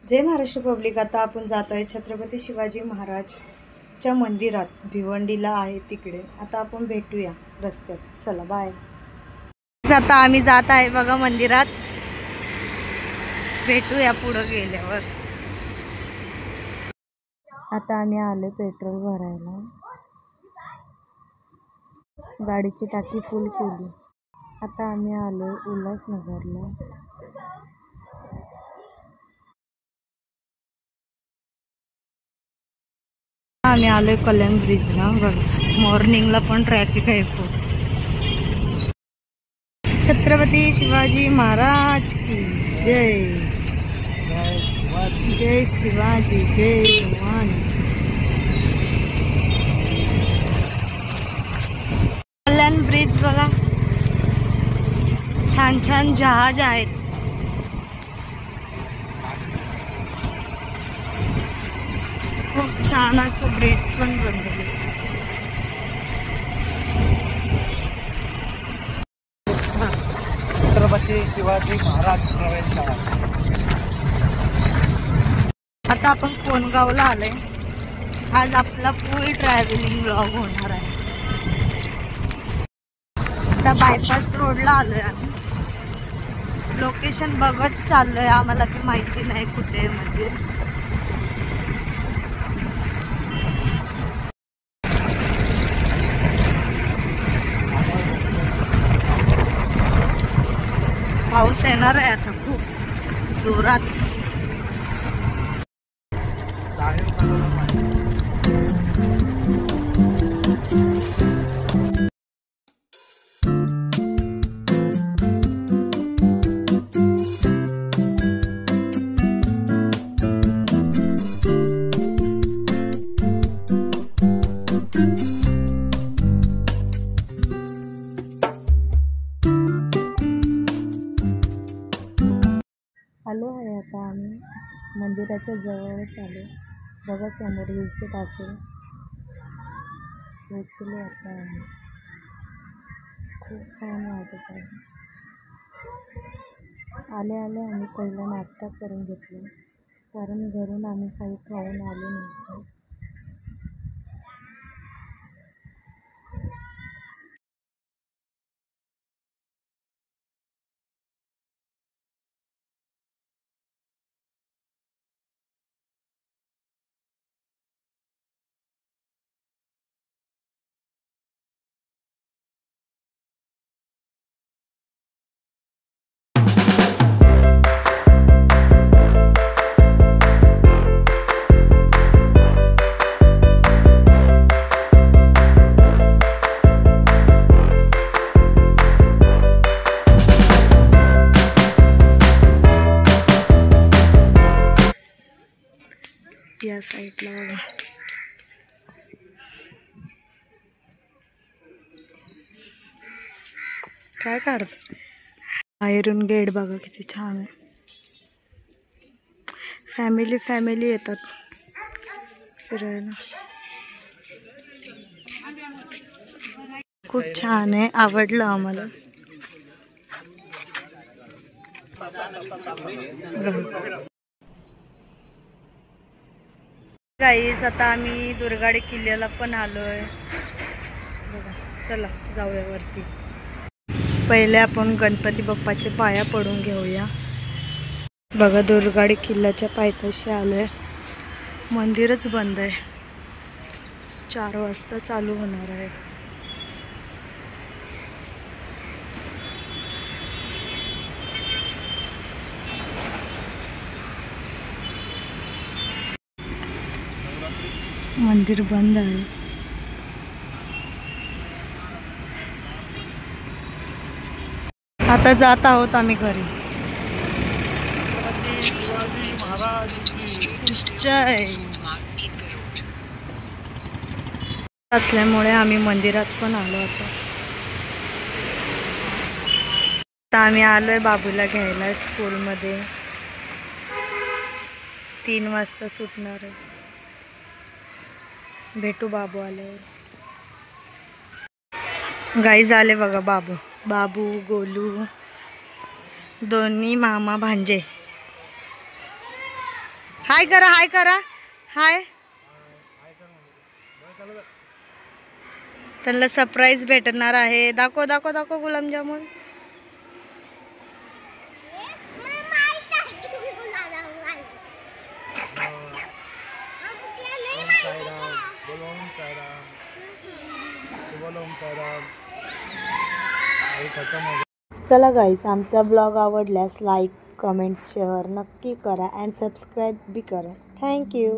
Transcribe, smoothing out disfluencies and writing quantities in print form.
जय Maharashtra public. आता आपण जात आहे छत्रपती शिवाजी महाराजच्या मंदिरात, भिवंडीला आहे तिकडे। आता आपण भेटूया रस्त्यात, चला बाय। आता आम्ही जात आहे बघा मंदिरात, भेटूया पुढे गेल्यावर। आता आम्ही आले पेट्रोल भरायला, गाडीची टाकी फुल केली। आता आम्ही आलो उल्हासनगरला। आम्ही आलोय कल्याण ब्रिजला बघा, मॉर्निंगला पण ट्रॅफिक आहे खूप। छत्रपती शिवाजी महाराज की जय। जय शिवाजी, जय भवानी। कल्याण ब्रिज बघा, छान छान जहाज आहेत। खूप छान असं ब्रिज पण बनवले। छत्रपती शिवाजी महाराज प्रवेशद्वार। आता आपण कोणगावला आलोय। आज आपला फुल ट्रॅव्हलिंग ब्लॉग होणार आहे। आता बायपास रोडला आलोय आम्ही, लोकेशन बघत चाललोय, आम्हाला बी माहिती नाही कुठे मंदिर। पाऊस येणार आहे आता खूप जोरात। आलो आहे आता आम्ही मंदिराच्या जवळच आलो बघा, समोर दिसत असेल। पोचलो आता आम्ही, खूप छान वाटत आहे। आले आम्ही पहिला नाश्ता करून घेतला, कारण घरून आम्ही काही खाऊन आलो नव्हतो। या साईडला बघा, काय काढत बाहेरून गेट बघा किती छान आहे। फॅमिली येतात फिरायला, खूप छान आहे, आवडलं आम्हाला। गाईस आता आम्ही दुर्गाडी किल्ल्याला पण आलोय बघा, चला जाऊया वरती। पहिले आपण गणपती बाप्पाचे पाया पडून घेऊया बघा। दुर्गाडी किल्ल्याच्या पायथ्याशी आलोय, मंदिरच बंद आहे, 4 वाजता चालू होणार आहे। मंदिर बंद आहे। आता जात आहोत आम्ही घरी। शिवाजी महाराज जय असल्यामुळे आम्ही मंदिरात पण आलो होतो। आता आम्ही आलोय बाबूला घ्यायला स्कूलमध्ये, 3 वाजता सुटणार आहे। भेटू बाबू आल्यावर। गाईज आले बघा, बाबू गोलू, दोन्ही मामा भांजे। हाय करा, हाय करा, हाय. त्यांना सरप्राईज भेटणार आहे. दाखव दाखव दाखव गुलाबजामुन. चला गाईस, आमचा ब्लॉग आवडल्यास लाईक, कमेंट, शेअर नक्की करा अँड सबस्क्राईब बी करा. थँक्यू.